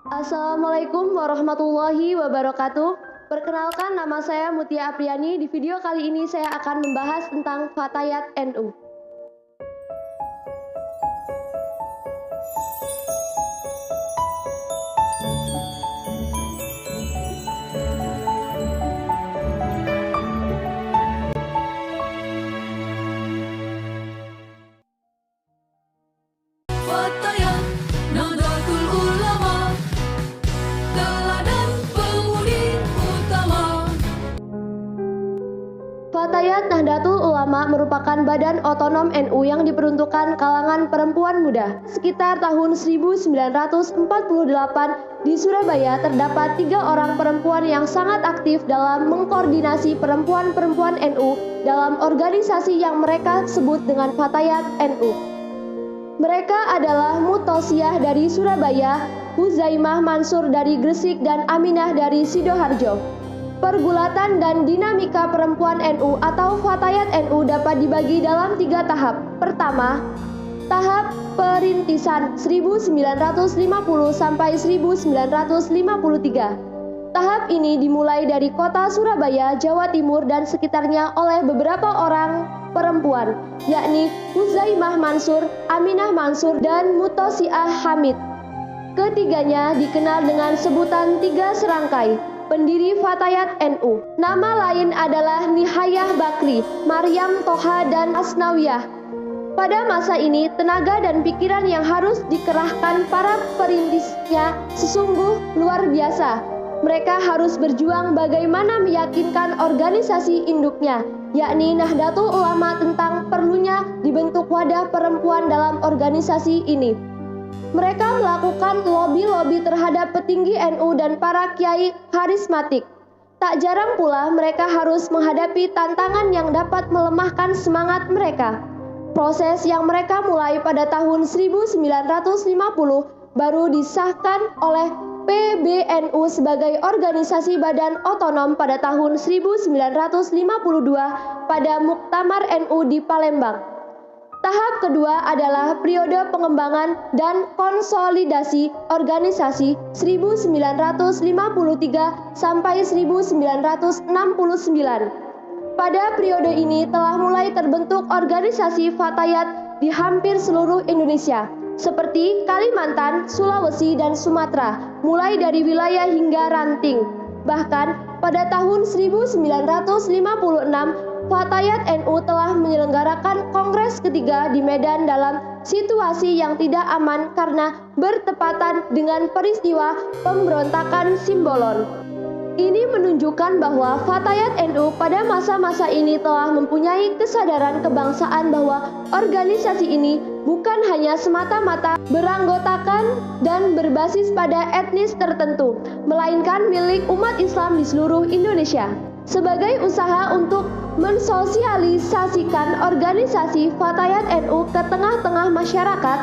Assalamualaikum warahmatullahi wabarakatuh. Perkenalkan, nama saya Mutia Apriani. Di video kali ini saya akan membahas tentang Fatayat NU. Fatayat Nahdlatul Ulama, teladan pemudi utama. Fatayat Nahdlatul Ulama merupakan badan otonom NU yang diperuntukkan kalangan perempuan muda. Sekitar tahun 1948 di Surabaya terdapat 3 orang perempuan yang sangat aktif dalam mengkoordinasi perempuan-perempuan NU dalam organisasi yang mereka sebut dengan Fatayat NU. Mereka adalah Mutosiah dari Surabaya, Huzaimah Mansur dari Gresik, dan Aminah dari Sidoarjo. Pergulatan dan dinamika perempuan NU atau Fatayat NU dapat dibagi dalam 3 tahap. Pertama, tahap perintisan 1950 sampai 1953. Tahap ini dimulai dari kota Surabaya, Jawa Timur dan sekitarnya oleh beberapa orang perempuan, yakni Huzaimah Mansur, Aminah Mansur, dan Mutosiah Hamid. Ketiganya dikenal dengan sebutan 3 serangkai, pendiri Fatayat NU. Nama lain adalah Nihayah Bakri, Maryam Toha, dan Asnawiyah. Pada masa ini, tenaga dan pikiran yang harus dikerahkan para perintisnya sesungguh luar biasa. Mereka harus berjuang bagaimana meyakinkan organisasi induknya, yakni Nahdlatul Ulama, tentang perlunya dibentuk wadah perempuan dalam organisasi ini. Mereka melakukan lobi-lobi terhadap petinggi NU dan para kiai karismatik. Tak jarang pula mereka harus menghadapi tantangan yang dapat melemahkan semangat mereka. Proses yang mereka mulai pada tahun 1950 baru disahkan oleh PBNU sebagai organisasi badan otonom pada tahun 1952 pada Muktamar NU di Palembang. Tahap kedua adalah periode pengembangan dan konsolidasi organisasi 1953 sampai 1969. Pada periode ini telah mulai terbentuk organisasi Fatayat di hampir seluruh Indonesia, seperti Kalimantan, Sulawesi, dan Sumatera, mulai dari wilayah hingga ranting. Bahkan pada tahun 1956, Fatayat NU telah menyelenggarakan kongres ketiga di Medan dalam situasi yang tidak aman karena bertepatan dengan peristiwa pemberontakan Simbolon. Ini menunjukkan bahwa Fatayat NU pada masa-masa ini telah mempunyai kesadaran kebangsaan bahwa organisasi ini bukan hanya semata-mata beranggotakan dan berbasis pada etnis tertentu, melainkan milik umat Islam di seluruh Indonesia. Sebagai usaha untuk mensosialisasikan organisasi Fatayat NU ke tengah-tengah masyarakat,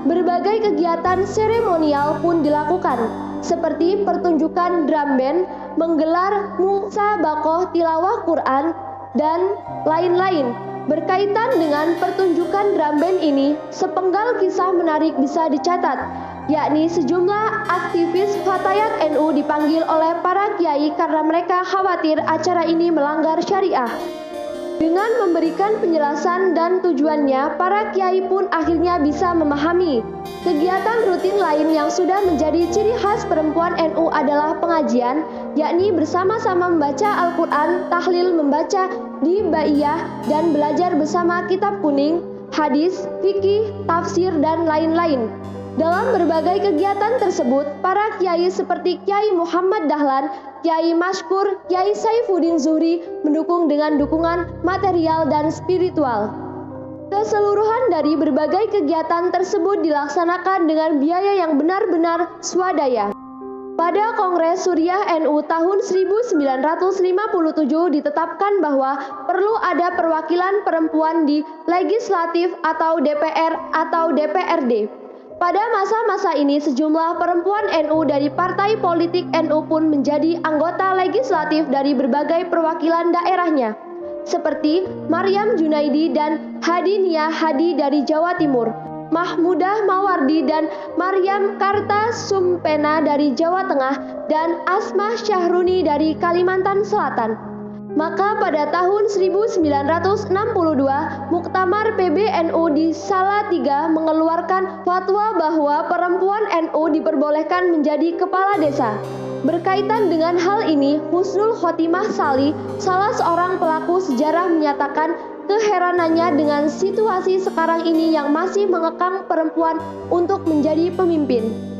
berbagai kegiatan seremonial pun dilakukan, seperti pertunjukan drum band, menggelar musabaqah tilawah Quran, dan lain-lain. Berkaitan dengan pertunjukan drum band ini, sepenggal kisah menarik bisa dicatat, yakni sejumlah aktivis Fatayat NU dipanggil oleh para kiai karena mereka khawatir acara ini melanggar syariah. Dengan memberikan penjelasan dan tujuannya, para kiai pun akhirnya bisa memahami. Kegiatan rutin lain yang sudah menjadi ciri khas perempuan NU adalah pengajian, yakni bersama-sama membaca Al-Quran, tahlil, membaca di Baiyah, dan belajar bersama kitab kuning, hadis, fikih, tafsir, dan lain-lain. Dalam berbagai kegiatan tersebut, para kiai seperti Kiai Muhammad Dahlan, Kiai Mashkur, Kiai Saifuddin Zuhri mendukung dengan dukungan material dan spiritual. Keseluruhan dari berbagai kegiatan tersebut dilaksanakan dengan biaya yang benar-benar swadaya. Pada Kongres Suriah NU tahun 1957 ditetapkan bahwa perlu ada perwakilan perempuan di legislatif atau DPR atau DPRD. Pada masa-masa ini sejumlah perempuan NU dari partai politik NU pun menjadi anggota legislatif dari berbagai perwakilan daerahnya, seperti Maryam Junaidi dan Hadi Nia Hadi dari Jawa Timur, Mahmudah Mawardi dan Maryam Kartasumpena dari Jawa Tengah, dan Asma Syahruni dari Kalimantan Selatan. Maka pada tahun 1962, Muktamar PBNU di Salatiga mengeluarkan fatwa bahwa perempuan NU diperbolehkan menjadi kepala desa. Berkaitan dengan hal ini, Husnul Khotimah Sali, salah seorang pelaku sejarah, menyatakan keheranannya dengan situasi sekarang ini yang masih mengekang perempuan untuk menjadi pemimpin.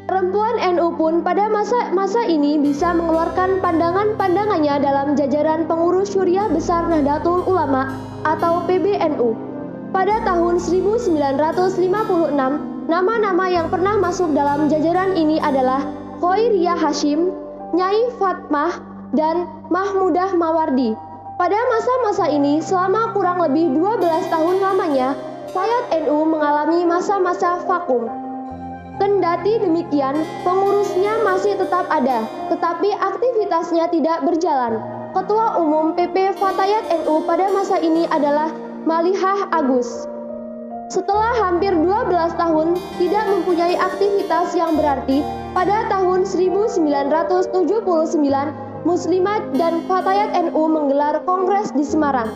Perempuan NU pun pada masa ini bisa mengeluarkan pandangan-pandangannya dalam jajaran pengurus Syuriah Besar Nahdlatul Ulama atau PBNU. Pada tahun 1956, nama-nama yang pernah masuk dalam jajaran ini adalah Khoiriyah Hashim, Nyai Fatmah, dan Mahmudah Mawardi. Pada masa-masa ini, selama kurang lebih 12 tahun lamanya, Fatayat NU mengalami masa-masa vakum. Kendati demikian, pengurusnya masih tetap ada, tetapi aktivitasnya tidak berjalan. Ketua Umum PP Fatayat NU pada masa ini adalah Malihah Agus. Setelah hampir 12 tahun tidak mempunyai aktivitas yang berarti, pada tahun 1979, Muslimat dan Fatayat NU menggelar kongres di Semarang.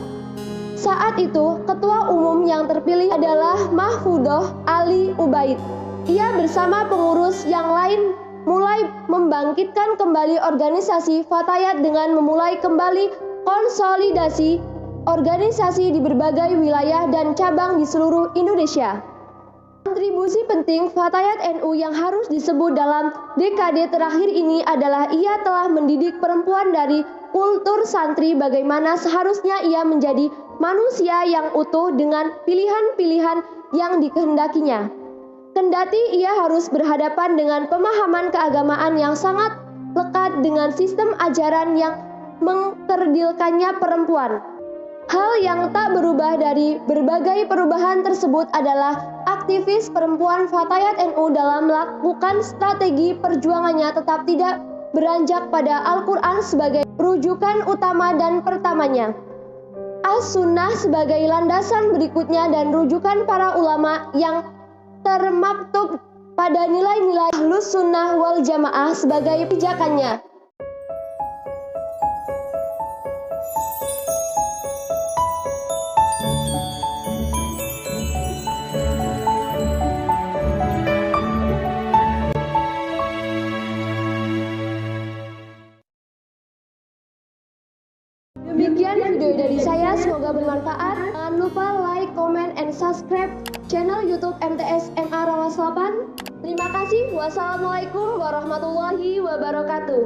Saat itu, ketua umum yang terpilih adalah Mahfudoh Ali Ubaid. Ia bersama pengurus yang lain mulai membangkitkan kembali organisasi Fatayat dengan memulai kembali konsolidasi organisasi di berbagai wilayah dan cabang di seluruh Indonesia. Kontribusi penting Fatayat NU yang harus disebut dalam dekade terakhir ini adalah ia telah mendidik perempuan dari kultur santri bagaimana seharusnya ia menjadi manusia yang utuh dengan pilihan-pilihan yang dikehendakinya. Kendati ia harus berhadapan dengan pemahaman keagamaan yang sangat lekat dengan sistem ajaran yang mengkerdilkannya perempuan. Hal yang tak berubah dari berbagai perubahan tersebut adalah aktivis perempuan Fatayat NU dalam melakukan strategi perjuangannya tetap tidak beranjak pada Al-Quran sebagai rujukan utama dan pertamanya, As-Sunnah sebagai landasan berikutnya, dan rujukan para ulama yang termaktub pada nilai-nilai Ahlus Sunnah wal Jamaah sebagai pijakannya. Demikian video dari saya, semoga bermanfaat. Jangan lupa like, comment, and subscribe channel YouTube MTS MA Rawas 8. Terima kasih. Wassalamualaikum warahmatullahi wabarakatuh.